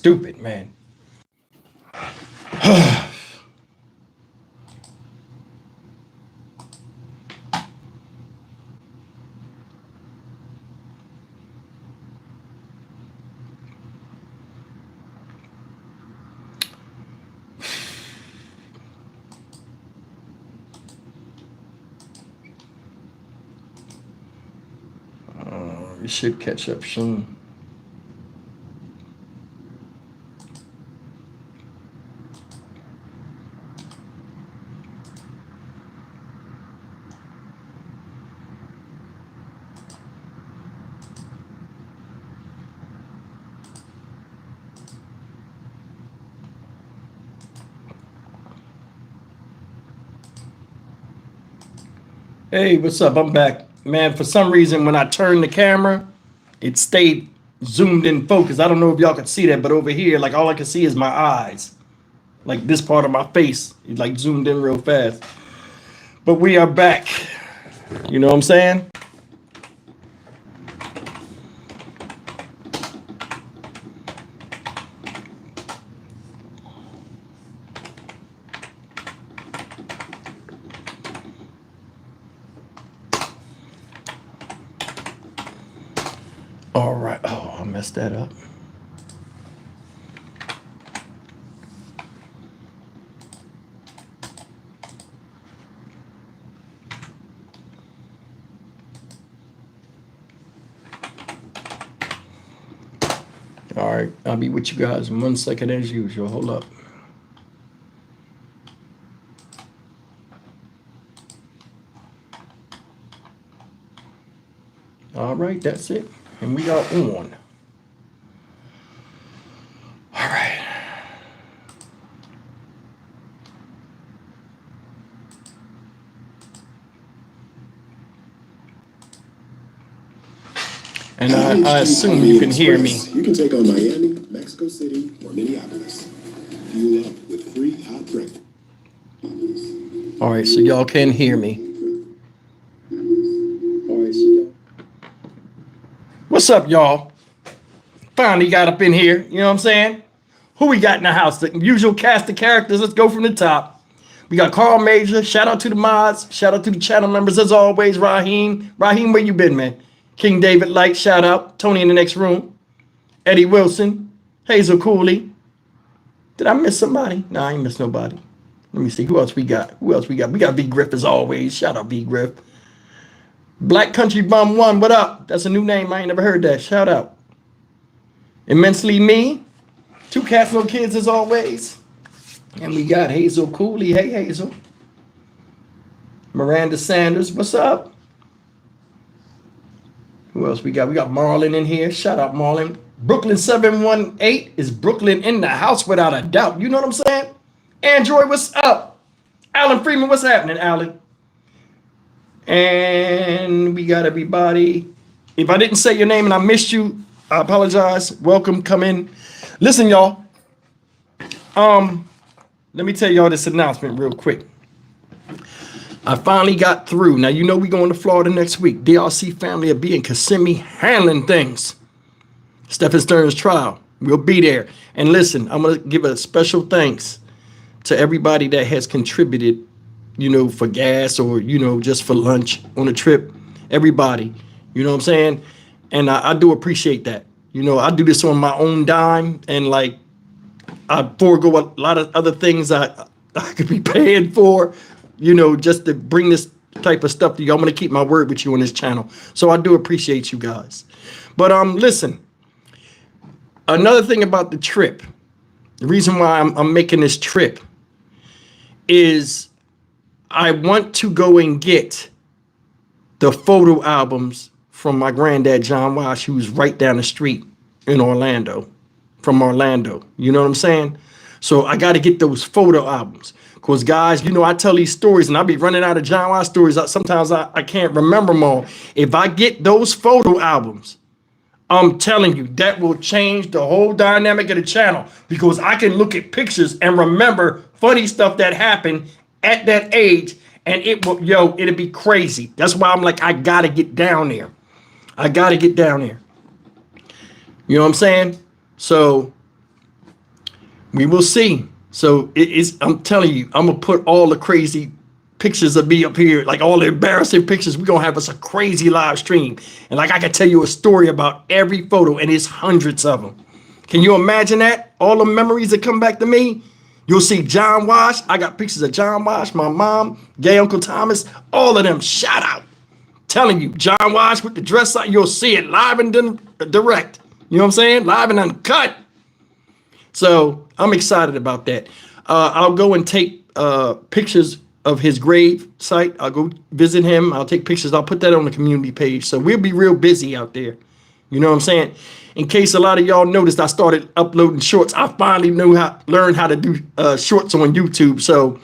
stupid, man. We should catch up soon. Hey, what's up? I'm back. Man, for some reason, when I turned the camera, it stayed zoomed in focus. I don't know if y'all can see that, but over here, like all I can see is my eyes. Like this part of my face, it like zoomed in real fast. But we are back. You know what I'm saying? All right. Oh, I messed that up. All right. I'll be with you guys in 1 second as usual. Hold up. All right. That's it. And we are on. All right. And I assume you can hear me. You can take on Miami, Mexico City, or Minneapolis. Fuel up with free hot breakfast. All right, so y'all can hear me. All right, so y'all. What's up, y'all? Finally got up in here. You know what I'm saying? Who we got in the house? The usual cast of characters. Let's go from the top. We got Carl Major. Shout out to the mods. Shout out to the channel members as always. Raheem. Raheem, where you been, man? King David Light, shout out. Tony in the next room. Eddie Wilson. Hazel Cooley. Did I miss somebody? No, I ain't miss nobody. Let me see. Who else we got? Who else we got? We got V Griff as always. Shout out V Griff. Black Country Bum 1. What up? That's a new name. I ain't never heard that. Shout out. Immensely Me. Two cats, no kids as always. And we got Hazel Cooley. Hey, Hazel. Miranda Sanders. What's up? Who else we got? We got Marlon in here. Shout out Marlon. Brooklyn 718 is Brooklyn in the house without a doubt. You know what I'm saying? Android, what's up? Alan Freeman, what's happening, Alan? And we got everybody. If I didn't say your name and I missed you, I apologize. Welcome, come in. Listen, y'all. Let me tell y'all this announcement real quick. I finally got through. Now, you know we're going to Florida next week. DRC family will be in Kissimmee handling things. Stephen Stern's trial. We'll be there. And listen, I'm going to give a special thanks to everybody that has contributed, you know, for gas or, you know, just for lunch on a trip. Everybody, you know what I'm saying? And I do appreciate that. You know, I do this on my own dime, and like I forego a lot of other things I could be paying for, you know, just to bring this type of stuff to you. I'm going to keep my word with you on this channel. So I do appreciate you guys. But listen, another thing about the trip, the reason why I'm making this trip is I want to go and get the photo albums from my granddad, John Wash, who's right down the street in Orlando, from Orlando. You know what I'm saying? So I got to get those photo albums. Because, guys, you know, I tell these stories and I'll be running out of John Wash stories. Sometimes I can't remember them all. If I get those photo albums, I'm telling you, that will change the whole dynamic of the channel, because I can look at pictures and remember funny stuff that happened at that age, and it'll be crazy. That's why I'm like, I got to get down there. I got to get down there. You know what I'm saying? So We will see. So it is, I'm telling you, I'm gonna put all the crazy pictures of me up here, like all the embarrassing pictures. We're gonna have us a crazy live stream. And like I can tell you a story about every photo, and it's hundreds of them. Can you imagine that? All the memories that come back to me. You'll see John Wash. I got pictures of John Wash, my mom, gay Uncle Thomas, all of them. Shout out. Telling you, John Wash with the dress on, you'll see it live and direct. You know what I'm saying? Live and uncut. So I'm excited about that. I'll go and take pictures of his grave site. I'll go visit him. I'll take pictures. I'll put that on the community page. So we'll be real busy out there. You know what I'm saying? In case a lot of y'all noticed, I started uploading shorts. I finally learned how to do shorts on YouTube. So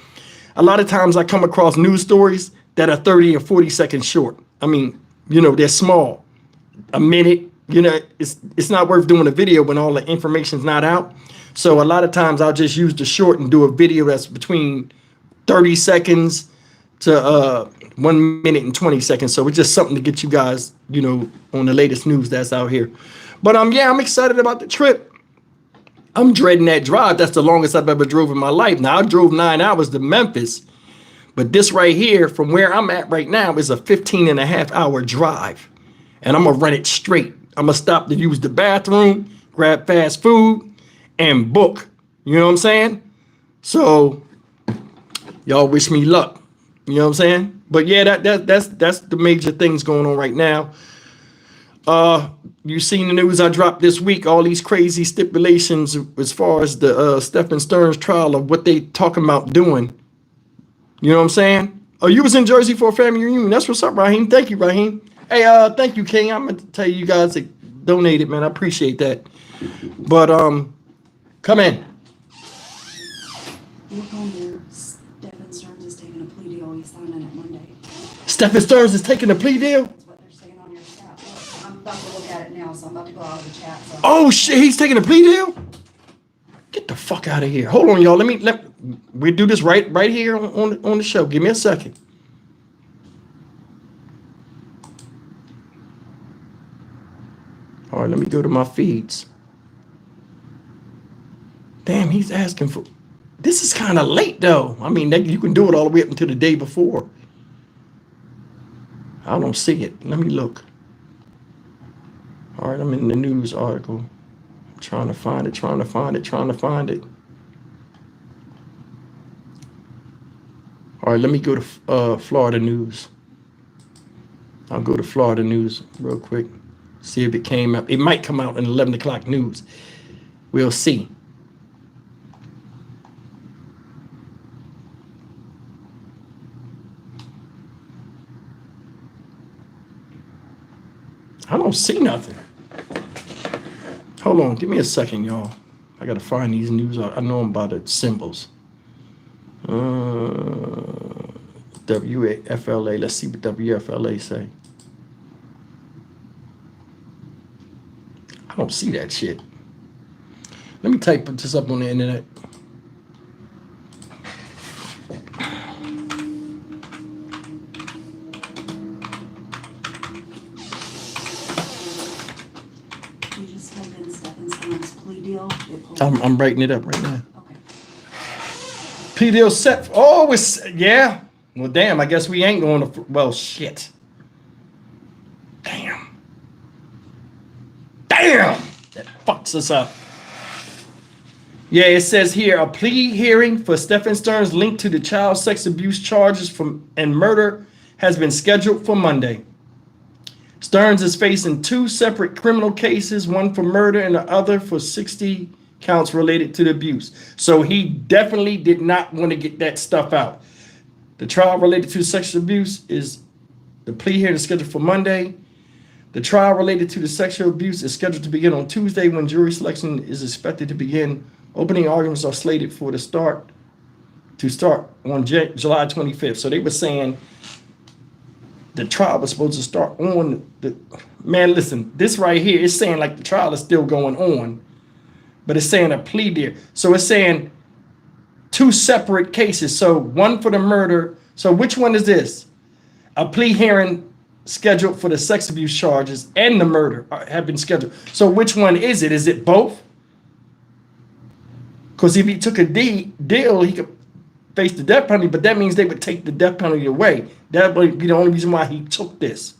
a lot of times I come across news stories that are 30 or 40 seconds short. I mean, you know, they're small. A minute, you know, it's not worth doing a video when all the information's not out. So a lot of times I'll just use the short and do a video that's between 30 seconds to 1 minute and 20 seconds. So it's just something to get you guys, you know, on the latest news that's out here. But yeah, I'm excited about the trip. I'm dreading that drive. That's the longest I've ever drove in my life. Now, I drove 9 hours to Memphis, but this right here from where I'm at right now is a 15.5-hour drive. And I'm going to run it straight. I'm going to stop to use the bathroom, grab fast food, and book. You know what I'm saying? So y'all wish me luck. You know what I'm saying? But yeah, that's the major things going on right now. You seen the news I dropped this week, all these crazy stipulations as far as the Stephen Stearns trial of what they talking about doing. You know what I'm saying? Oh, you was in Jersey for a family reunion. That's what's up, Raheem. Thank you, Raheem. Hey, thank you, King. I'm gonna tell you guys that donated, man. I appreciate that. But come in. Look on there. Stephen Stearns is taking a plea deal. He's signing it Monday. Stephen Stearns is taking a plea deal? That's what they're saying on your chat. Look, I'm about to look at it now, so I'm about to go out of the chat. So. Oh shit, he's taking a plea deal? Get the fuck out of here. Hold on, y'all. We do this right here on the show. Give me a second. All right, let me go to my feeds. Damn, he's asking for. This is kind of late though. I mean, you can do it all the way up until the day before. I don't see it. Let me look. All right, I'm in the news article. I'm trying to find it. All right, let me go to Florida News. I'll go to Florida News real quick. See if it came up. It might come out in 11 o'clock news. We'll see. I don't see nothing. Hold on, give me a second, y'all. I gotta find these news. I know I'm about the symbols. WFLA. Let's see what WFLA say. I don't see that shit. Let me type this up on the internet. You just type in Stephen Stearns plea deal. I'm writing it up right now. Okay. Plea deal set. Oh, yeah. Well, damn. I guess we ain't going to. Well, shit. Damn. That fucks us up. Yeah, it says here a plea hearing for Stephen Stearns linked to the child sex abuse charges and murder has been scheduled for Monday. Stearns is facing 2 separate criminal cases, one for murder and the other for 60 counts related to the abuse. So he definitely did not want to get that stuff out. The trial related to sexual abuse the plea hearing is scheduled for Monday. The trial related to the sexual abuse is scheduled to begin on Tuesday when jury selection is expected to begin. Opening arguments are slated to start on July 25th. So they were saying the trial was supposed to start on man, listen, this right here is saying like the trial is still going on, but it's saying a plea deal. So it's saying 2 separate cases. So one for the murder. So which one is this? A plea hearing scheduled for the sex abuse charges and the murder have been scheduled. So which one is it? Is it both? Because if he took a deal, he could face the death penalty, but that means they would take the death penalty away. That would be the only reason why he took this.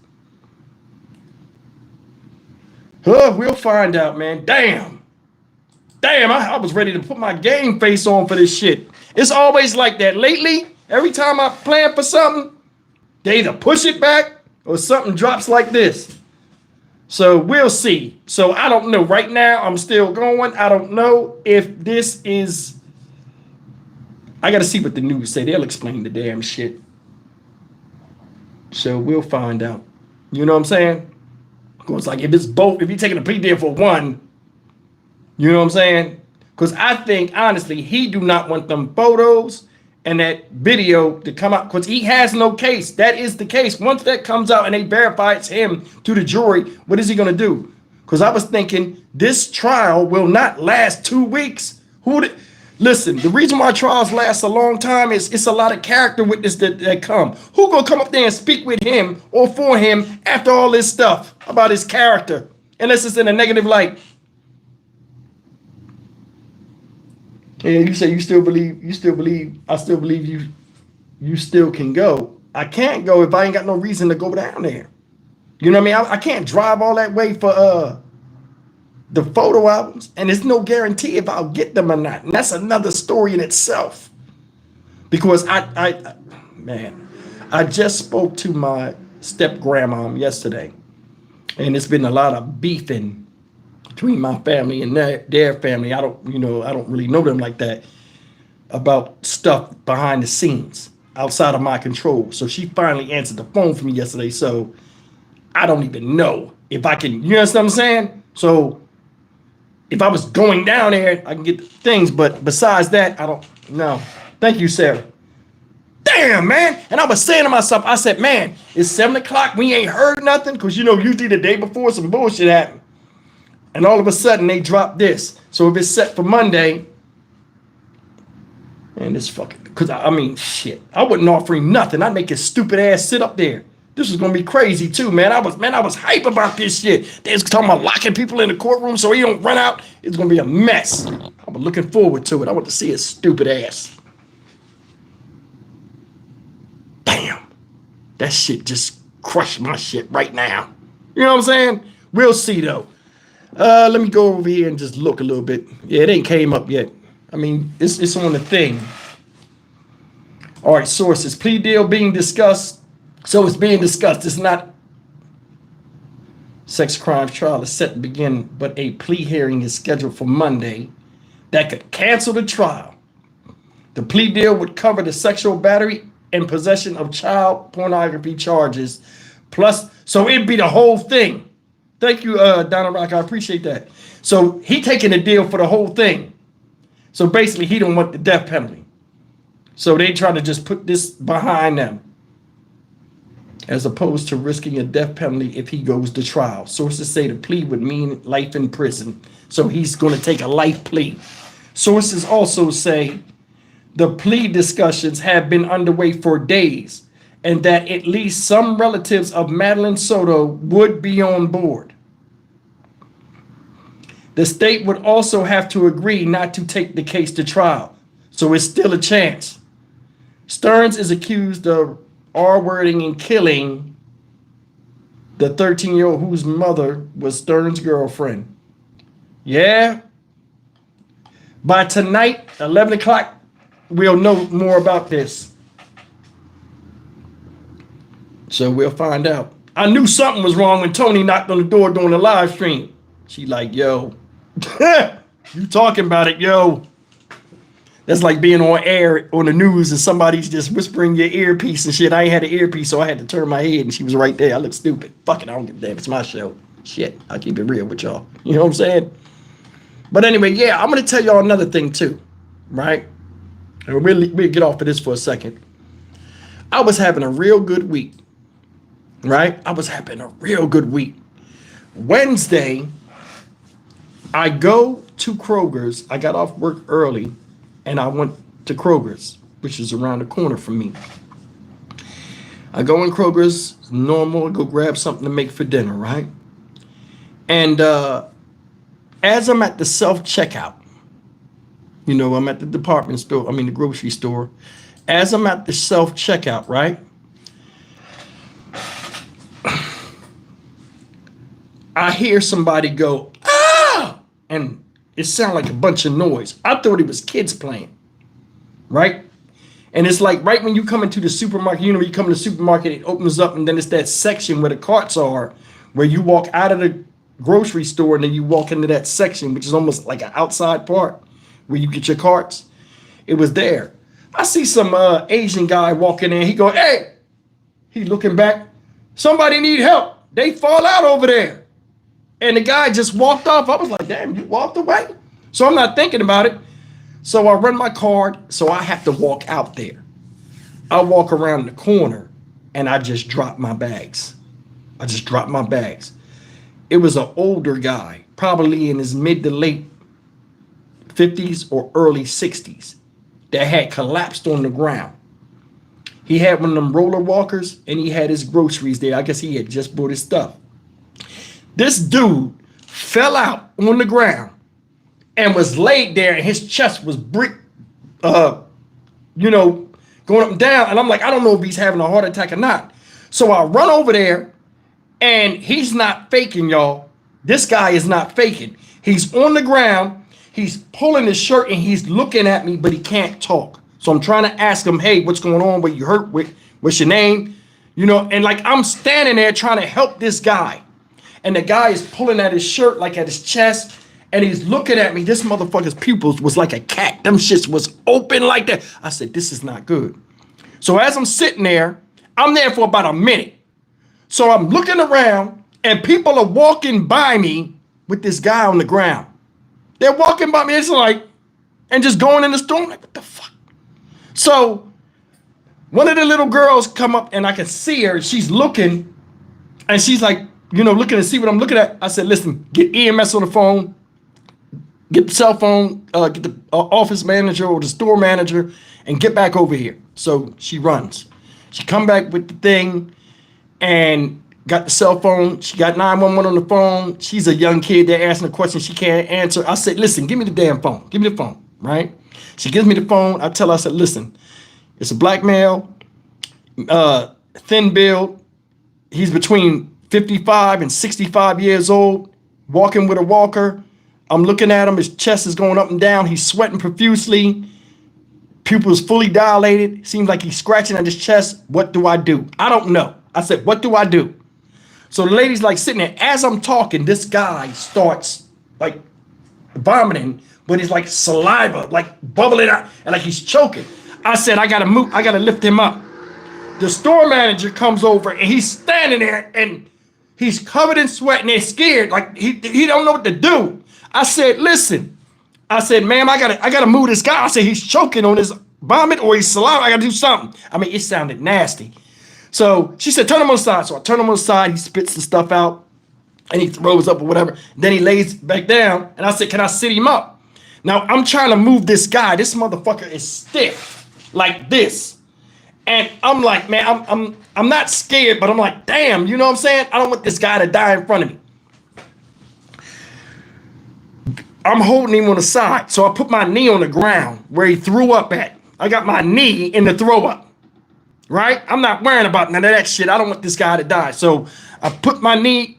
We'll find out, man. Damn, I was ready to put my game face on for this shit. It's always like that. Lately, every time I plan for something, they either push it back or something drops like this. So we'll see. So I don't know. Right now, I'm still going. I don't know if this is... I got to see what the news say. They'll explain the damn shit. So we'll find out. You know what I'm saying? It's like if it's both, if you're taking a plea deal for one, you know what I'm saying? Because I think, honestly, he do not want them photos and that video to come out because he has no case. That is the case. Once that comes out and they verify it's him to the jury, what is he going to do? Because I was thinking this trial will not last 2 weeks. Listen, the reason why trials last a long time is it's a lot of character witnesses that come. Who gonna come up there and speak with him or for him after all this stuff about his character? Unless it's in a negative light. Yeah, you say I still believe you still can go. I can't go if I ain't got no reason to go down there. You know what I mean? I can't drive all that way for the photo albums, and there's no guarantee if I'll get them or not. And that's another story in itself. Because I just spoke to my step grandma yesterday, and it's been a lot of beefing between my family and their family. I don't really know them like that about stuff behind the scenes outside of my control. So she finally answered the phone for me yesterday. So I don't even know if I can, you understand what I'm saying? So if I was going down there, I can get the things. But besides that, I don't know. Thank you, Sarah. Damn, man. And I was saying to myself, I said, man, it's 7 o'clock. We ain't heard nothing. Because, usually the day before some bullshit happened. And all of a sudden, they dropped this. So if it's set for Monday, man, this fucking, because shit. I wouldn't offer him nothing. I'd make his stupid ass sit up there. This was gonna be crazy too, man. I was hype about this shit. They was talking about locking people in the courtroom so he don't run out. It's gonna be a mess. I'm looking forward to it. I want to see his stupid ass. Damn, that shit just crushed my shit right now. You know what I'm saying? We'll see though. Let me go over here and just look a little bit. Yeah, it ain't came up yet. It's on the thing. All right, sources. Plea deal being discussed. So it's being discussed. It's not sex crimes trial is set to begin, but a plea hearing is scheduled for Monday that could cancel the trial. The plea deal would cover the sexual battery and possession of child pornography charges. Plus, so it'd be the whole thing. Thank you, Donna Rock. I appreciate that. So he taking the deal for the whole thing. So basically, he don't want the death penalty. So they try to just put this behind them, as opposed to risking a death penalty if he goes to trial. Sources say the plea would mean life in prison. So he's going to take a life plea. Sources also say the plea discussions have been underway for days and that at least some relatives of Madeline Soto would be on board. The state would also have to agree not to take the case to trial. So it's still a chance. Stearns is accused of R-wording and killing the 13-year-old whose mother was Stearns' girlfriend. Yeah. By tonight, 11 o'clock, we'll know more about this. So we'll find out. I knew something was wrong when Tony knocked on the door during the live stream. She like, yo, you talking about it, yo. That's like being on air on the news and somebody's just whispering your earpiece and shit. I ain't had an earpiece, so I had to turn my head and she was right there. I look stupid. Fuck it, I don't give a damn. It's my show. Shit, I'll keep it real with y'all. You know what I'm saying? But anyway, yeah, I'm going to tell y'all another thing too, right? And we'll get off of this for a second. I was having a real good week, right? I was having a real good week. Wednesday, I go to Kroger's. I got off work early. And I went to Kroger's, which is around the corner from me. I go in Kroger's, normal, go grab something to make for dinner, right? And as I'm at the self-checkout, You know, I'm at the department store, I mean the grocery store. As I'm at the self checkout, right? I hear somebody go, ah! And it sounded like a bunch of noise. I thought it was kids playing, right? And it's like right when you come into the supermarket, you know, you come to the supermarket, it opens up, and then it's that section where the carts are, where you walk out of the grocery store and then you walk into that section, which is almost like an outside part where you get your carts. It was there. I see some Asian guy walking in. He go, hey, he looking back. Somebody need help. They fall out over there. And the guy just walked off. I was like, damn, you walked away? So I'm not thinking about it. So I run my card. So I have to walk out there. I walk around the corner and I just drop my bags. I just dropped my bags. It was an older guy, probably in his mid to late 50s or early 60s, that had collapsed on the ground. He had one of them roller walkers and he had his groceries there. I guess he had just bought his stuff. This dude fell out on the ground and was laid there, and his chest was going up and down. And I'm like, I don't know if he's having a heart attack or not. So I run over there, and he's not faking, y'all. This guy is not faking. He's on the ground. He's pulling his shirt, and he's looking at me, but he can't talk. So I'm trying to ask him, hey, what's going on? Where you hurt? What's your name? You know, and like I'm standing there trying to help this guy. And the guy is pulling at his shirt, like at his chest, and he's looking at me. This motherfucker's pupils was like a cat. Them shits was open like that. I said, this is not good. So as I'm sitting there, I'm there for about a minute. So I'm looking around, and people are walking by me with this guy on the ground. They're walking by me, it's like, and just going in the store. I'm like, what the fuck? So one of the little girls come up, and I can see her. She's looking, and she's like, looking to see what I'm looking at. I said, listen, get EMS on the phone, get the cell phone, get the office manager or the store manager, and get back over here. So she runs. She come back with the thing and got the cell phone. She got 911 on the phone. She's a young kid. They're asking a question she can't answer. I said, listen, give me the damn phone. Give me the phone, right? She gives me the phone. I tell her, I said, listen, it's a black male, thin build. He's between 55 and 65 years old, walking with a walker. I'm looking at him. His chest is going up and down. He's sweating profusely. Pupils fully dilated. Seems like he's scratching at his chest. What do I do? I don't know. I said, what do I do? So the lady's like sitting there. As I'm talking, this guy starts like vomiting, but he's like saliva, like bubbling out, and like he's choking. I said, I gotta move. I gotta lift him up. The store manager comes over, and he's standing there, and he's covered in sweat, and they're scared. Like he don't know what to do. I said, listen. I said, ma'am, I gotta move this guy. I said, he's choking on his vomit or his saliva. I gotta do something. I mean, it sounded nasty. So she said, turn him on the side. So I turn him on the side. He spits the stuff out, and he throws up or whatever. Then he lays back down, and I said, can I sit him up? Now I'm trying to move this guy. This motherfucker is stiff like this. And I'm like, man, I'm not scared, but I'm like, damn, you know what I'm saying? I don't want this guy to die in front of me. I'm holding him on the side. So I put my knee on the ground where he threw up at. I got my knee in the throw up, right? I'm not worrying about none of that shit. I don't want this guy to die. So I put my knee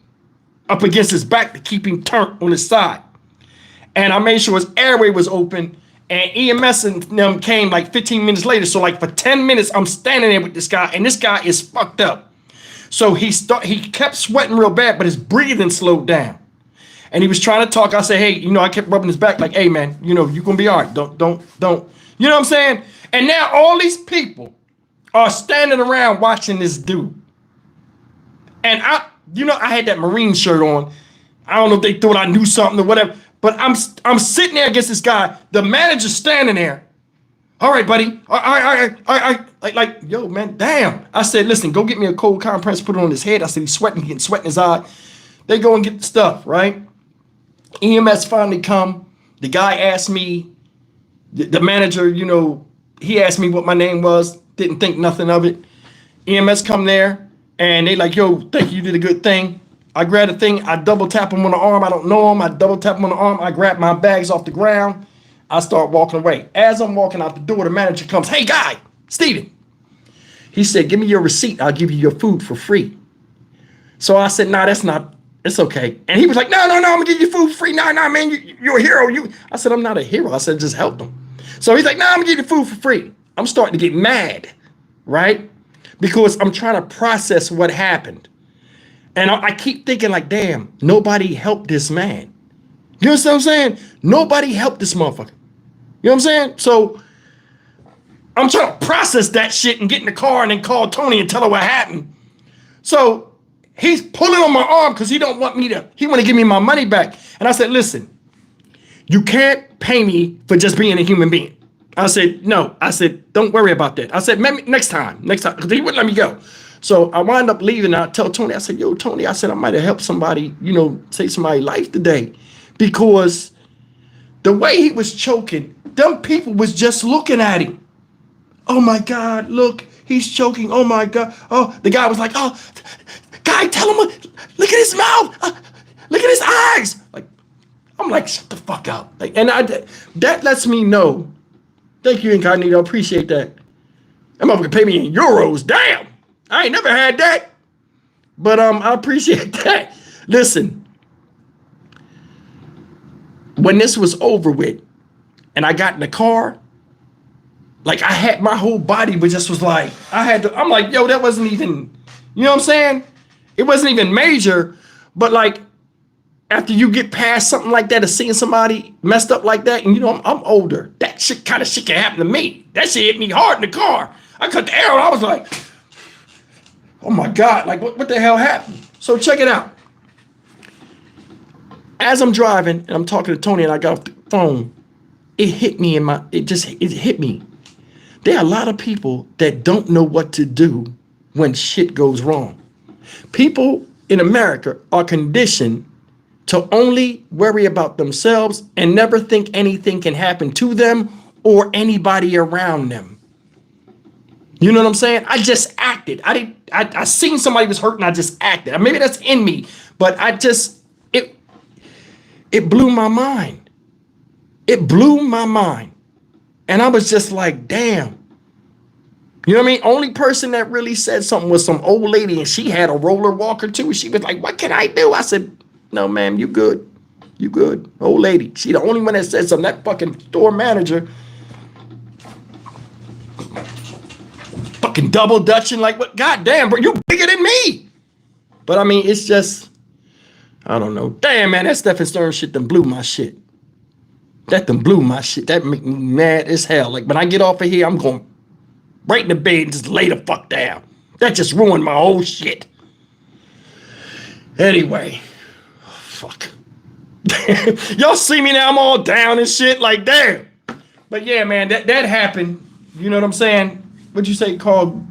up against his back to keep him turned on his side. And I made sure his airway was open. And EMS and them came like 15 minutes later. So like for 10 minutes, I'm standing there with this guy, and this guy is fucked up. So he kept sweating real bad, but his breathing slowed down. And he was trying to talk. I said, hey, I kept rubbing his back like, hey, man, you're going to be all right. Don't. You know what I'm saying? And now all these people are standing around watching this dude. And I had that Marine shirt on. I don't know if they thought I knew something or whatever. But I'm sitting there against this guy. The manager's standing there. All right, buddy. All right. Like, yo, man, damn. I said, listen, go get me a cold compress, put it on his head. I said, he's sweating, getting sweat in his eye. They go and get the stuff, right? EMS finally come. The guy asked me, the manager, he asked me what my name was. Didn't think nothing of it. EMS come there, and they like, yo, thank you, you did a good thing. I grab the thing, I double tap him on the arm. I don't know him. I double tap him on the arm. I grab my bags off the ground. I start walking away. As I'm walking out the door, the manager comes, hey, guy, Steven. He said, give me your receipt. I'll give you your food for free. So I said, nah, that's not, it's okay. And he was like, no, I'm gonna give you food for free. Nah, man, you're a hero. I said, I'm not a hero. I said, just help them. So he's like, nah, I'm gonna give you food for free. I'm starting to get mad, right? Because I'm trying to process what happened. And I keep thinking like, damn, nobody helped this man. You know what I'm saying? Nobody helped this motherfucker. You know what I'm saying? So I'm trying to process that shit and get in the car and then call Tony and tell her what happened. So he's pulling on my arm because he want to give me my money back. And I said, listen, you can't pay me for just being a human being. I said, no. I said, don't worry about that. I said, maybe next time, because he wouldn't let me go. So I wound up leaving. I tell Tony, I said, yo, Tony, I said, I might have helped somebody, save somebody's life today. Because the way he was choking, them people was just looking at him. Oh my God, look, he's choking. Oh my God. Oh, the guy was like, oh, guy, tell him, look at his mouth. Look at his eyes. Like, I'm like, shut the fuck up. Like, and that lets me know. Thank you, Incognito. Appreciate that. That motherfucker pay me in euros. Damn. I ain't never had that. But I appreciate that. Listen. When this was over with and I got in the car, like I had my whole body was like, I'm like, yo, that wasn't even, you know what I'm saying? It wasn't even major, but like after you get past something like that, or seeing somebody messed up like that, and I'm older, that shit can happen to me. That shit hit me hard in the car. I cut the arrow. I was like, oh my God, like what the hell happened? So check it out. As I'm driving and I'm talking to Tony and I got off the phone, it hit me it hit me. There are a lot of people that don't know what to do when shit goes wrong. People in America are conditioned to only worry about themselves and never think anything can happen to them or anybody around them. You know what I'm saying? I just acted. I seen somebody was hurt and I just acted. Maybe that's in me, but it blew my mind. It blew my mind. And I was just like, damn. You know what I mean? Only person that really said something was some old lady, and she had a roller walker too. She was like, what can I do? I said, no, ma'am, you good. You good. Old lady. She the only one that said something. That fucking store manager fucking double dutching like what? God damn, bro, you bigger than me. But I mean, it's just, I don't know. Damn, man, that Stephen Stern shit done blew my shit. That done blew my shit. That make me mad as hell. Like, when I get off of here, I'm going right in the bed and just lay the fuck down. That just ruined my whole shit. Anyway, fuck. Y'all see me now, I'm all down and shit, like, damn. But yeah, man, that happened. You know what I'm saying? What'd you say, Carl?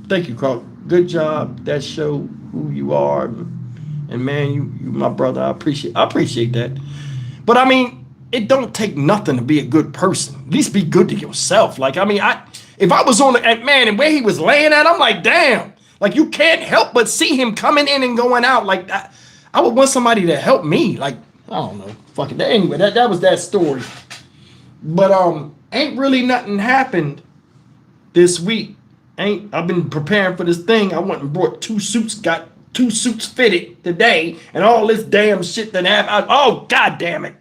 Thank you, Carl. Good job. That showed who you are. And man, you my brother. I appreciate that. But I mean, it don't take nothing to be a good person. At least be good to yourself. Like, I mean, if I was on the, man, and where he was laying at, I'm like, damn. Like, you can't help but see him coming in and going out. Like, I would want somebody to help me. Like, I don't know. Fuck it. Anyway, that was that story. But ain't really nothing happened this week. I've been preparing for this thing. I went and brought 2 suits, got 2 suits fitted today, and all this damn shit that happened. Oh, God damn it.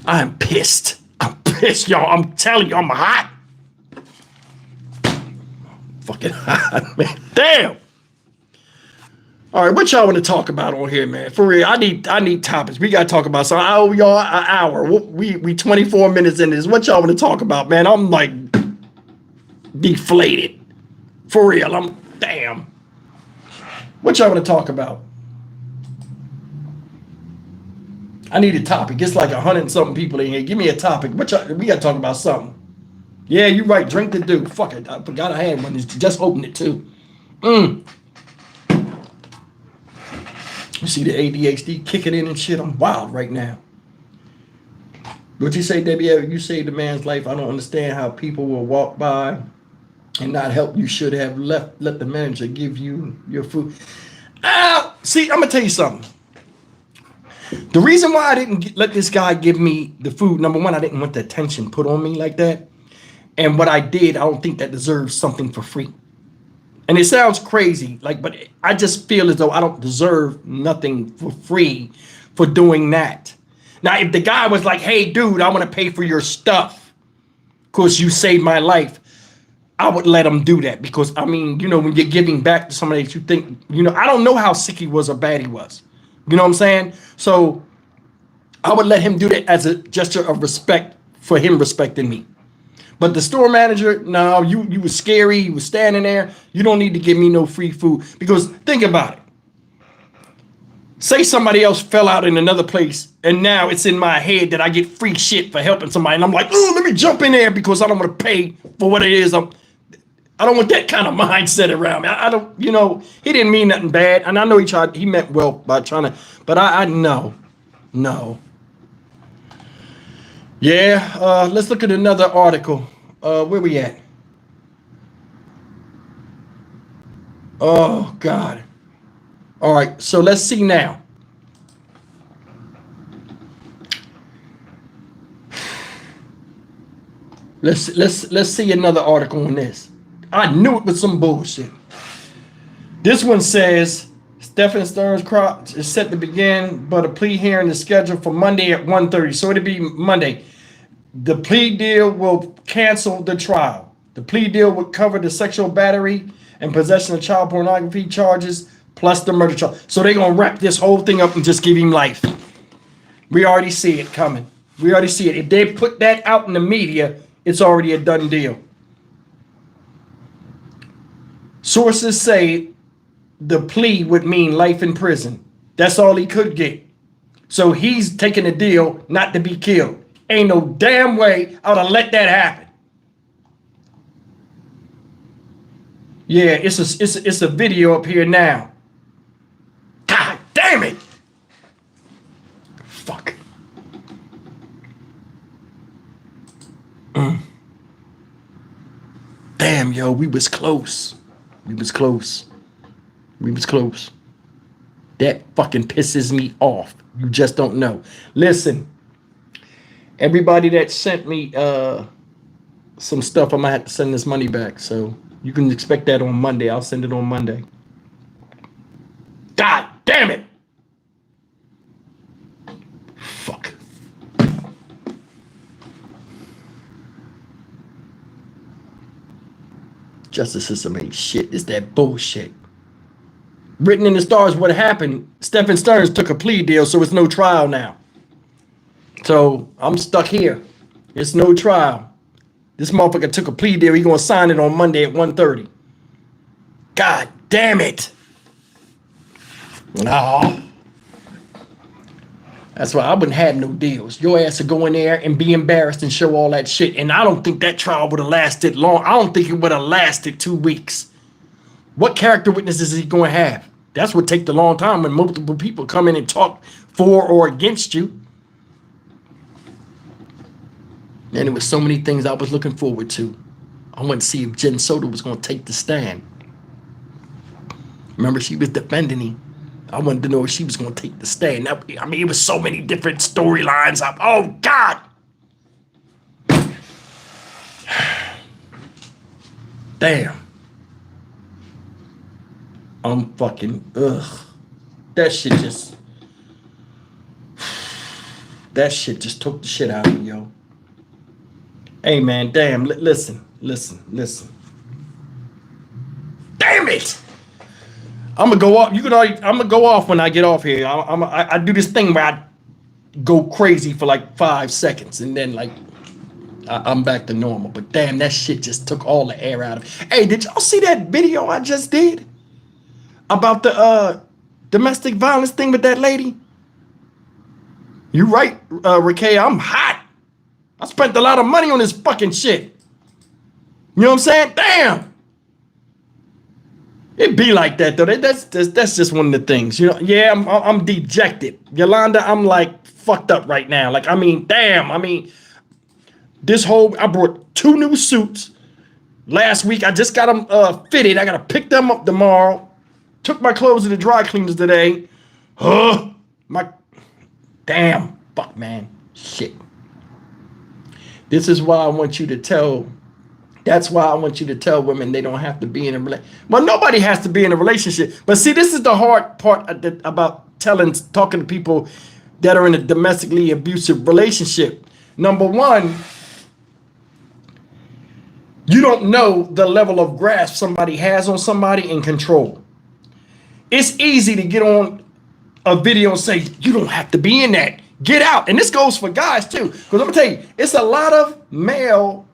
I'm pissed. I'm pissed, y'all. I'm telling you, I'm hot. Fucking hot, man. Damn. All right, what y'all want to talk about on here, man? For real, I need topics. We got to talk about something. I owe y'all an hour. We 24 minutes into this. What y'all want to talk about, man? I'm like deflated. For real, I'm damn. What y'all want to talk about? I need a topic. It's like 100 and something people in here. Give me a topic. We got to talk about something. Yeah, you're right. Drink the Duke. Fuck it. I forgot I had one. Just opened it too. You see the ADHD kicking in and shit. I'm wild right now. What you say, Debbie? You saved a man's life. I don't understand how people will walk by and not help. You should have let the manager give you your food. See, I'm gonna tell you something. The reason why I didn't let this guy give me the food, number one, I didn't want the attention put on me like that. And what I did, I don't think that deserves something for free. And it sounds crazy, like, but I just feel as though I don't deserve nothing for free for doing that. Now, if the guy was like, hey, dude, I want to pay for your stuff because you saved my life, I would let him do that. Because, I mean, you know, when you're giving back to somebody that you think, you know, I don't know how sick he was or bad he was. You know what I'm saying? So I would let him do that as a gesture of respect for him respecting me. But the store manager, no, you was scary. You was standing there. You don't need to give me no free food. Because think about it. Say somebody else fell out in another place, and now it's in my head that I get free shit for helping somebody. And I'm like, oh, let me jump in there because I don't want to pay for what it is. I don't want that kind of mindset around me. I don't, you know, he didn't mean nothing bad. And I know he meant well by trying to, but I know. Yeah, let's look at another article. Where we at? Oh, God. All right, so let's see now. Let's see another article on this. I knew it was some bullshit. This one says Stephen Stern's trial is set to begin, but a plea hearing is scheduled for Monday at 1:30. So it'll be Monday. The plea deal will cancel the trial. The plea deal would cover the sexual battery and possession of child pornography charges plus the murder charge. So they're going to wrap this whole thing up and just give him life. We already see it coming. We already see it. If they put that out in the media, it's already a done deal. Sources say the plea would mean life in prison. That's all he could get. So he's taking a deal not to be killed. Ain't no damn way I would have let that happen. Yeah, it's a video up here now. God damn it. Fuck. Damn, yo, we was close. We was close. That fucking pisses me off. You just don't know. Listen. Everybody that sent me some stuff, I'm gonna have to send this money back. So you can expect that on Monday. I'll send it on Monday. God damn it! Fuck. Justice system ain't shit. It's that bullshit. Written in the stars what happened. Stephen Stearns took a plea deal, so it's no trial now. So I'm stuck here. It's no trial. This motherfucker took a plea deal. He gonna sign it on Monday at 1:30. God damn it. No. That's why I wouldn't have no deals. Your ass would go in there and be embarrassed and show all that shit. And I don't think that trial would have lasted long. I don't think it would have lasted 2 weeks. What character witnesses is he going to have? That's what takes a long time when multiple people come in and talk for or against you. And there was so many things I was looking forward to. I wanted to see if Jen Soda was going to take the stand. Remember, she was defending him. I wanted to know if she was going to take the stand. I mean, it was so many different storylines. Oh, God. Damn. I'm fucking, ugh. That shit just took the shit out of me, yo. Hey, man, damn, listen. Damn it! I'm gonna go off. I'm gonna go off when I get off here. I do this thing where I go crazy for like 5 seconds and then like I'm back to normal. But damn, that shit just took all the air out of it. Hey, did y'all see that video I just did about the domestic violence thing with that lady? You right, Rakay, I'm hot. I spent a lot of money on this fucking shit. You know what I'm saying? Damn. It be like that though. That's just one of the things. You know? Yeah, I'm dejected. Yolanda, I'm like fucked up right now. Like, I mean, damn. I mean, I brought 2 new suits last week. I just got them fitted. I gotta pick them up tomorrow. Took my clothes to the dry cleaners today. Damn. Fuck, man. Shit. This is why I want you to tell. That's why I want you to tell women they don't have to be in a relationship. Well, nobody has to be in a relationship. But see, this is the hard part about talking to people that are in a domestically abusive relationship. Number one, you don't know the level of grasp somebody has on somebody and control. It's easy to get on a video and say, you don't have to be in that. Get out. And this goes for guys too. Because I'm going to tell you, it's a lot of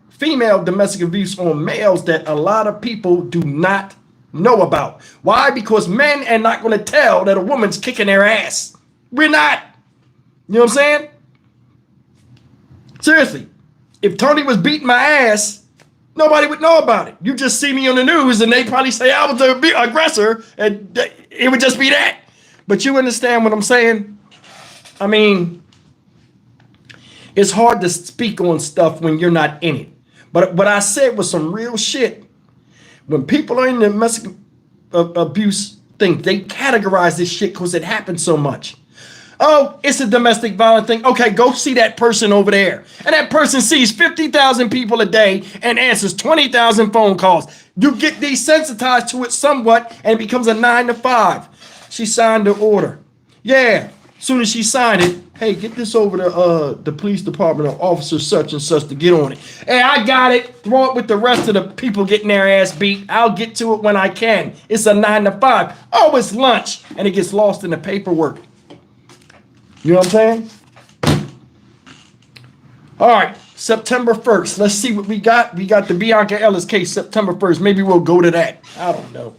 female domestic abuse on males that a lot of people do not know about. Why? Because men are not going to tell that a woman's kicking their ass. We're not. You know what I'm saying? Seriously. If Tony was beating my ass, nobody would know about it. You just see me on the news and they probably say I was the aggressor and it would just be that. But you understand what I'm saying? I mean, it's hard to speak on stuff when you're not in it. But what I said was some real shit. When people are in the domestic abuse thing, they categorize this shit because it happens so much. Oh, it's a domestic violence thing. Okay, go see that person over there. And that person sees 50,000 people a day and answers 20,000 phone calls. You get desensitized to it somewhat and it becomes a 9 to 5. She signed the order. Yeah, as soon as she signed it, hey, get this over to the police department or officer such and such to get on it. Hey, I got it. Throw it with the rest of the people getting their ass beat. I'll get to it when I can. It's a 9 to 5. Oh, it's lunch. And it gets lost in the paperwork. You know what I'm saying? All right, September 1st. Let's see what we got. We got the Bianca Ellis case, September 1st. Maybe we'll go to that. I don't know.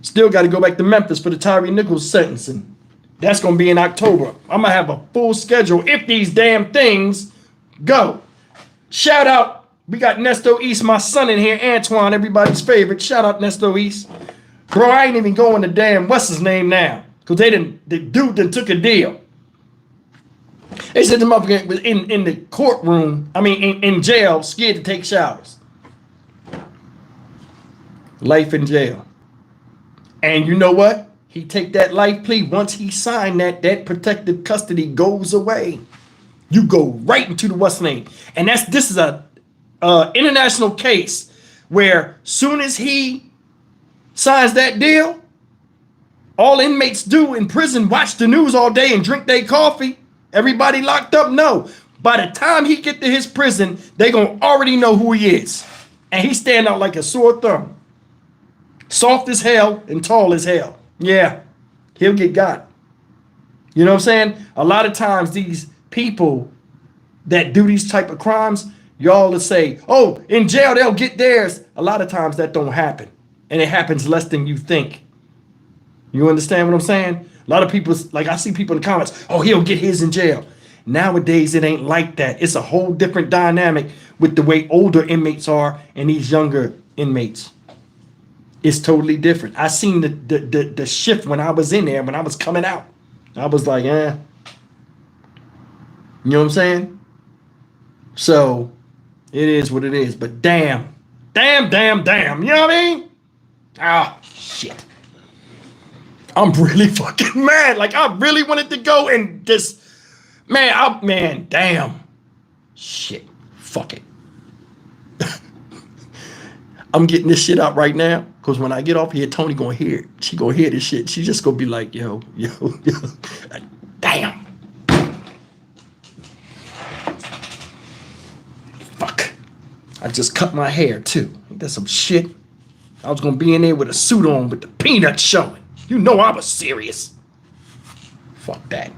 Still got to go back to Memphis for the Tyree Nichols sentencing. That's going to be in October. I'm going to have a full schedule if these damn things go. Shout out. We got Nesto East, my son in here, Antoine, everybody's favorite. Shout out Nesto East. Bro, I ain't even going to damn, what's his name now? Because the dude that took a deal. They said the motherfucker was in the courtroom, in jail, scared to take showers. Life in jail. And you know what? He take that life plea. Once he signed that protective custody goes away. You go right into the what's name. And this is a international case where soon as he signs that deal, all inmates do in prison watch the news all day and drink their coffee. Everybody locked up? No. By the time he get to his prison, they gonna already know who he is. And he stand out like a sore thumb. Soft as hell and tall as hell. Yeah, he'll get got. You know what I'm saying? A lot of times these people that do these type of crimes, y'all will say, oh, in jail they'll get theirs. A lot of times that don't happen. And it happens less than you think. You understand what I'm saying? A lot of people, like I see people in the comments, oh, he'll get his in jail. Nowadays, it ain't like that. It's a whole different dynamic with the way older inmates are and these younger inmates. It's totally different. I seen the shift when I was in there, when I was coming out. I was like, eh. You know what I'm saying? So, it is what it is. But damn. You know what I mean? Ah, shit. I'm really fucking mad. Like, I really wanted to go and just, damn. Shit. Fuck it. I'm getting this shit out right now because when I get off here, Tony gonna hear it. She gonna hear this shit. She just gonna be like, yo. Damn. Fuck. I just cut my hair too. Ain't that some shit? I was gonna be in there with a suit on with the peanuts showing. You know I was serious. Fuck that.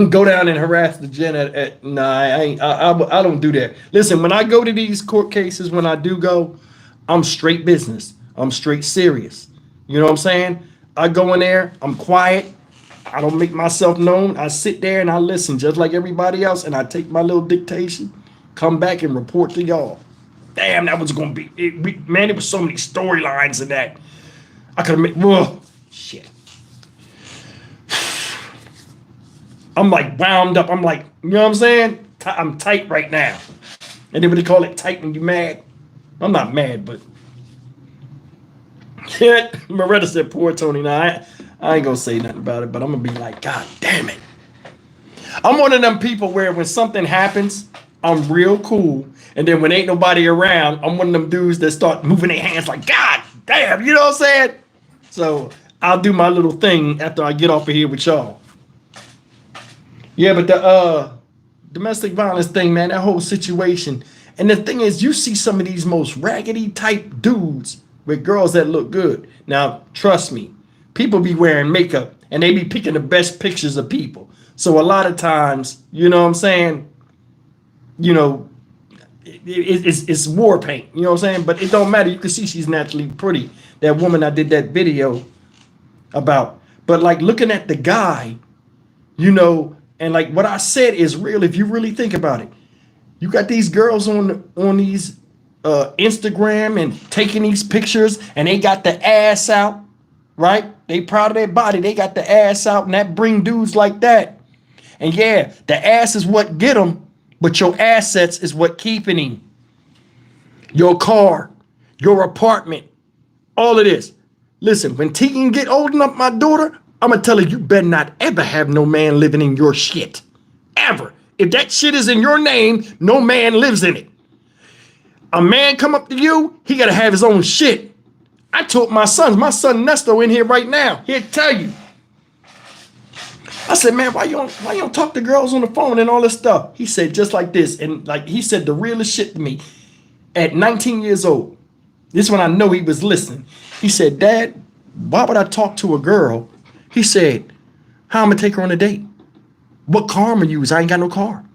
Go down and harass the Jen I don't do that. Listen, when I go to these court cases, when I do go, I'm straight business. I'm straight serious. You know what I'm saying? I go in there, I'm quiet. I don't make myself known. I sit there and I listen just like everybody else, and I take my little dictation, come back and report to y'all. Damn, that was gonna be it. Man, there was so many storylines in that. I could have made, whoa, shit. I'm like wound up. I'm like, you know what I'm saying? I'm tight right now. And then what they call it tight when you're mad. I'm not mad, but Yeah, Moretta said, poor Tony. Now, I ain't gonna say nothing about it, but I'm gonna be like, God damn it. I'm one of them people where when something happens, I'm real cool. And then when ain't nobody around, I'm one of them dudes that start moving their hands like, God damn, you know what I'm saying? So I'll do my little thing after I get off of here with y'all. Yeah, but the domestic violence thing, man, that whole situation. And the thing is, you see some of these most raggedy type dudes with girls that look good. Now, trust me, people be wearing makeup and they be picking the best pictures of people. So a lot of times, you know what I'm saying? You know, it's war paint, you know what I'm saying? But it don't matter. You can see she's naturally pretty. That woman I did that video about. But like looking at the guy, you know, and like what I said is real if you really think about it. You got these girls on these Instagram and taking these pictures and they got the ass out, right? They proud of their body. They got the ass out and that bring dudes like that. And yeah, the ass is what get them, but your assets is what keeping him. Your car, your apartment, all of this. Listen, when Tegan get old enough, my daughter, I'm going to tell her, you better not ever have no man living in your shit. Ever. If that shit is in your name, no man lives in it. A man come up to you, he got to have his own shit. I told my son Nesto in here right now, he'll tell you. I said, man, why you don't talk to girls on the phone and all this stuff? He said just like this. And like he said the realest shit to me. At 19 years old, this is when I know he was listening. He said, Dad, why would I talk to a girl? He said, how I'm gonna take her on a date? What car I'm gonna use? I ain't got no car.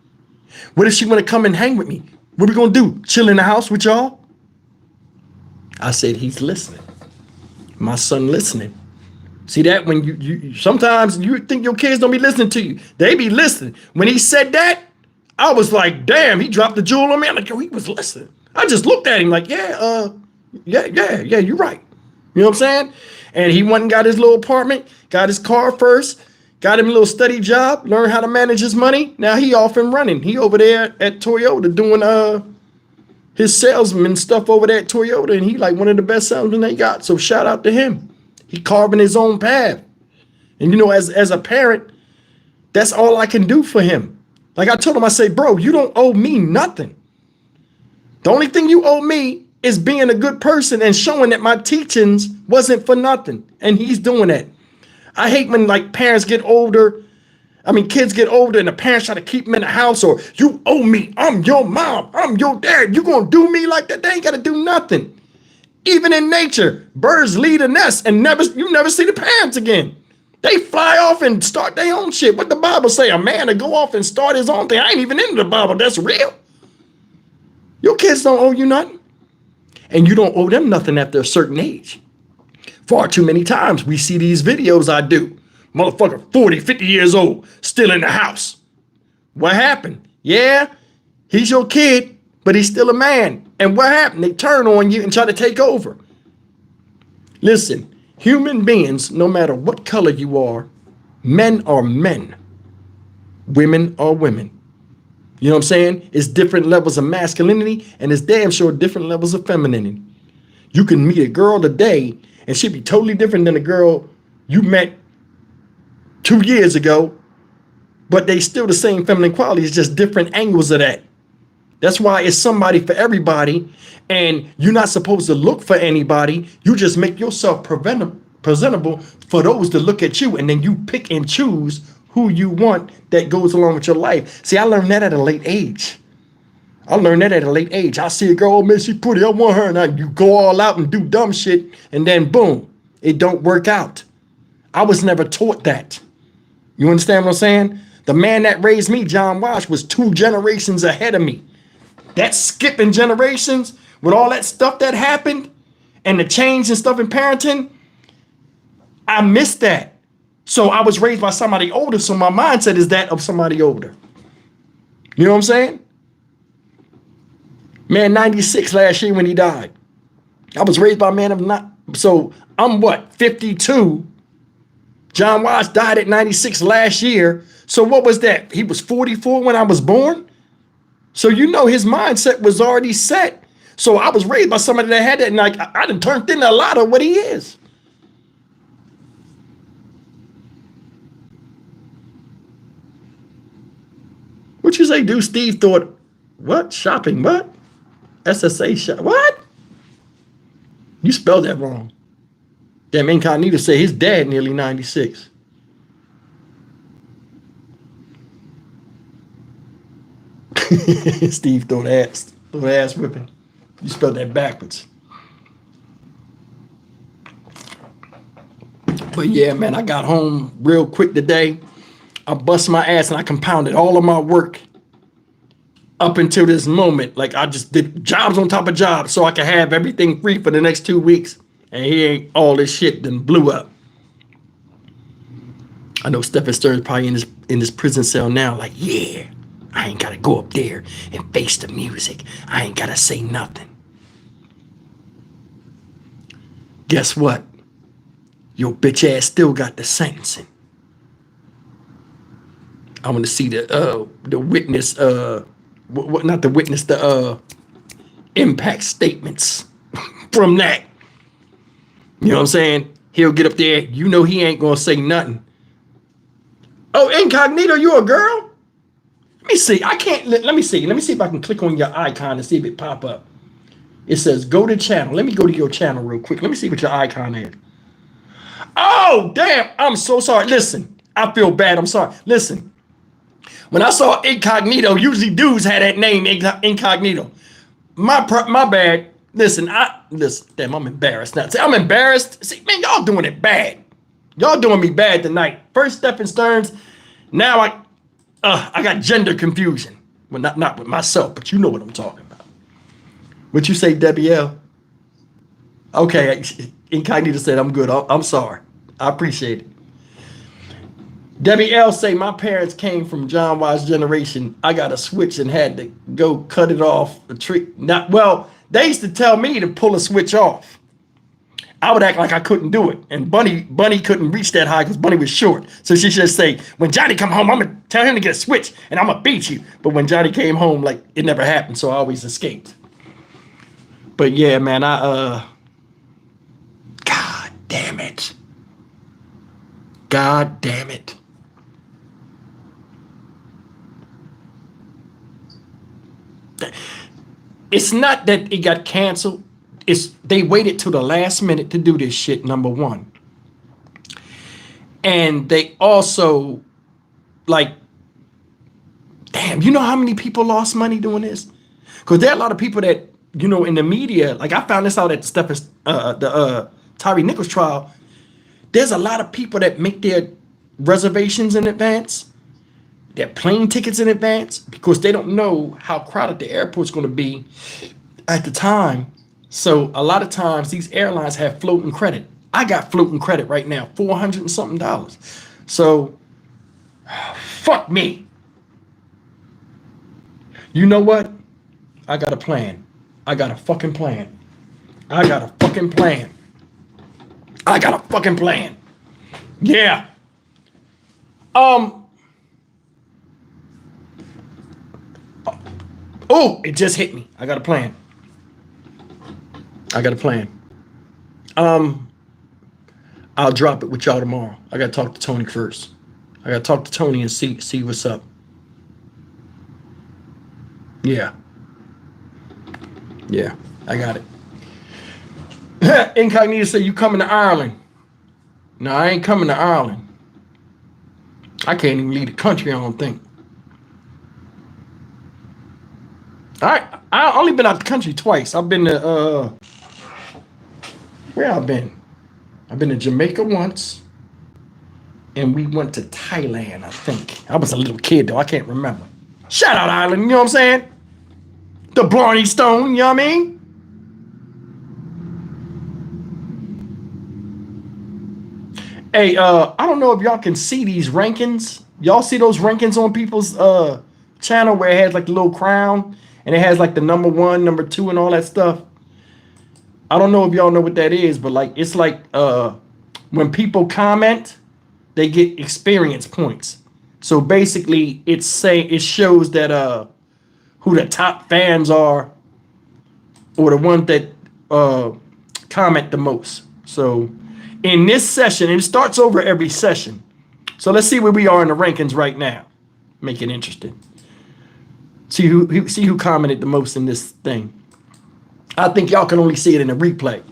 What if she wanna come and hang with me? What we gonna do? Chill in the house with y'all? I said, he's listening. My son listening. See that when you sometimes you think your kids don't be listening to you. They be listening. When he said that, I was like, damn, he dropped the jewel on me. I'm like, yo, he was listening. I just looked at him like, yeah, you're right. You know what I'm saying? And he went and got his little apartment, got his car first, got him a little steady job, learned how to manage his money. Now he off and running. He over there at Toyota doing his salesman stuff over there at Toyota, and he like one of the best salesmen they got. So shout out to him. He carving his own path. And you know, as a parent, that's all I can do for him. Like I told him, I say, bro, you don't owe me nothing. The only thing you owe me is being a good person and showing that my teachings wasn't for nothing. And he's doing that. I hate when like parents get older. I mean, kids get older and the parents try to keep them in the house, or you owe me. I'm your mom. I'm your dad. You gonna do me like that? They ain't gotta do nothing. Even in nature, birds leave a nest and you never see the parents again. They fly off and start their own shit. What the Bible say? A man to go off and start his own thing. I ain't even into the Bible. That's real. Your kids don't owe you nothing. And you don't owe them nothing after a certain age. Far too many times we see these videos I do. Motherfucker 40, 50 years old, still in the house. What happened? Yeah, he's your kid, but he's still a man. And what happened? They turn on you and try to take over. Listen, human beings, no matter what color you are men. Women are women. You know what I'm saying? It's different levels of masculinity and it's damn sure different levels of femininity. You can meet a girl today and she'd be totally different than a girl you met 2 years ago, but they still the same feminine qualities, just different angles of that. That's why it's somebody for everybody, and you're not supposed to look for anybody. You just make yourself presentable for those to look at you, and then you pick and choose who you want that goes along with your life. See, I learned that at a late age. I see a girl, oh man, she pretty, I want her. And you go all out and do dumb shit, and then boom, it don't work out. I was never taught that. You understand what I'm saying? The man that raised me, John Walsh, was 2 generations ahead of me. That skipping generations with all that stuff that happened and the change and stuff in parenting, I missed that. So I was raised by somebody older, so my mindset is that of somebody older. You know what I'm saying? Man, 96 last year when he died. I was raised by a man of not, so I'm what, 52? John Walsh died at 96 last year. So what was that? He was 44 when I was born? So you know his mindset was already set. So I was raised by somebody that had that, and like I done turned into a lot of what he is. What you say, dude? Steve thought, what? Shopping, what? SSA shop, what? You spelled that wrong. Damn, Incognito said his dad nearly 96. Steve thought ass whipping. You spelled that backwards. But yeah, man, I got home real quick today. I bust my ass and I compounded all of my work up until this moment. Like I just did jobs on top of jobs so I could have everything free for the next 2 weeks. And he ain't all this shit then blew up. I know Stephen Stern's probably in this prison cell now, like, yeah, I ain't gotta go up there and face the music. I ain't gotta say nothing. Guess what? Your bitch ass still got the sentencing. I want to see the witness, not the witness, the impact statements from that. You know what I'm saying? He'll get up there. You know he ain't gonna say nothing. Oh, Incognito, you a girl? Let me see. I can't. Let me see. Let me see if I can click on your icon and see if it pop up. It says go to channel. Let me go to your channel real quick. Let me see what your icon is. Oh, damn. I'm so sorry. Listen, I feel bad. I'm sorry. Listen. When I saw Incognito, usually dudes had that name, Incognito. My bad. Listen, damn, I'm embarrassed now. See, I'm embarrassed. See, man, y'all doing it bad. Y'all doing me bad tonight. First Stephen Stearns. Now I got gender confusion. Well, not with myself, but you know what I'm talking about. What you say, Debbie L? Okay, Incognito said I'm good. I'm sorry. I appreciate it. Debbie L say my parents came from John Wise generation. I got a switch and had to go cut it off the tree. Well, they used to tell me to pull a switch off. I would act like I couldn't do it. And Bunny couldn't reach that high because Bunny was short. So she should say, when Johnny come home, I'm going to tell him to get a switch and I'm going to beat you. But when Johnny came home, like, it never happened. So I always escaped. But yeah, man, God damn it. God damn it. It's not that it got canceled. It's they waited till the last minute to do this shit, number one. And they also, like, damn, you know how many people lost money doing this? Because there are a lot of people that, you know, in the media, like I found this out at the Tyree Nichols trial. There's a lot of people that make their reservations in advance, their plane tickets in advance, because they don't know how crowded the airport's going to be at the time. So a lot of times these airlines have floating credit. I got floating credit right now, $400 and something. So fuck me. You know what? I got a plan. I got a fucking plan. I got a fucking plan. I got a fucking plan. Yeah. Oh, it just hit me. I got a plan. I got a plan. I'll drop it with y'all tomorrow. I gotta talk to Tony first. I gotta talk to Tony and see what's up. Yeah. Yeah, I got it. Incognito said, you coming to Ireland? No, I ain't coming to Ireland. I can't even leave the country, I don't think. I only been out the country twice. I've been to where I've been to Jamaica once, and we went to Thailand, I think. I was a little kid though, I can't remember. Shout out Ireland, you know what I'm saying? The Blarney Stone, you know what I mean? Hey, I don't know if y'all can see these rankings. Y'all see those rankings on people's channel where it has like the little crown and it has like the number 1, number 2, and all that stuff. I don't know if y'all know what that is, but like it's like when people comment, they get experience points. So basically, it shows that who the top fans are or the one that comment the most. So in this session, and it starts over every session. So let's see where we are in the rankings right now. Make it interesting. See who commented the most in this thing. I think y'all can only see it in the replay.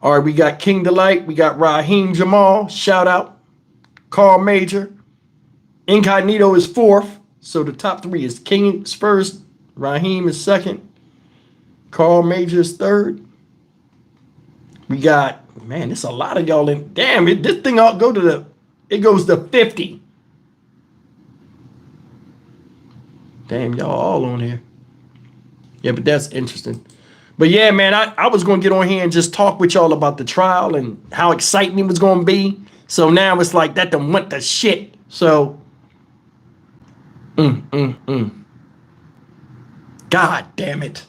All right, we got King Delight. We got Raheem Jamal. Shout out. Carl Major. Incognito is 4th. So the top 3 is King is 1st. Raheem is 2nd. Carl Major is 3rd. We got, man, there's a lot of y'all in. Damn, this thing all go to the, it goes to 50. Damn, y'all all on here. Yeah, but that's interesting. But yeah, man, I was going to get on here and just talk with y'all about the trial and how exciting it was going to be. So now it's like that done went to shit. So, God damn it.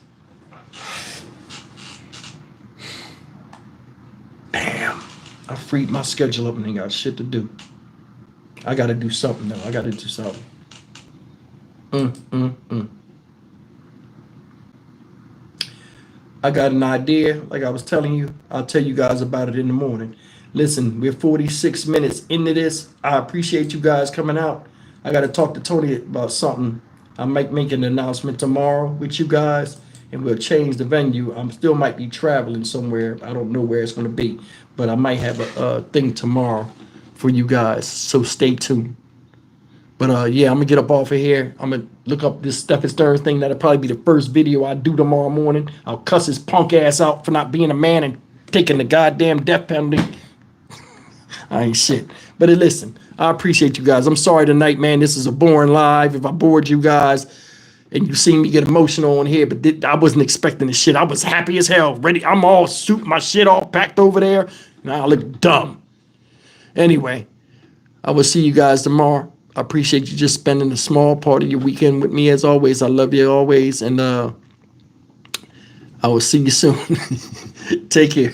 Damn. I freed my schedule up and ain't got shit to do. I got to do something though. I got to do something. I got an idea, like I was telling you. I'll tell you guys about it in the morning. Listen, we're 46 minutes into this. I appreciate you guys coming out. I got to talk to Tony about something. I might make an announcement tomorrow with you guys, and we'll change the venue. I still might be traveling somewhere. I don't know where it's going to be, but I might have a thing tomorrow for you guys, so stay tuned. But yeah, I'm gonna get up off of here. I'm gonna look up this Stephen Stern thing. That'll probably be the first video I do tomorrow morning. I'll cuss his punk ass out for not being a man and taking the goddamn death penalty. I ain't shit. But listen, I appreciate you guys. I'm sorry tonight, man. This is a boring live. If I bored you guys and you see me get emotional on here, but I wasn't expecting this shit. I was happy as hell. Ready. I'm all suit my shit all packed over there. Now I look dumb. Anyway, I will see you guys tomorrow. I appreciate you just spending a small part of your weekend with me as always. I love you always. And I will see you soon. Take care.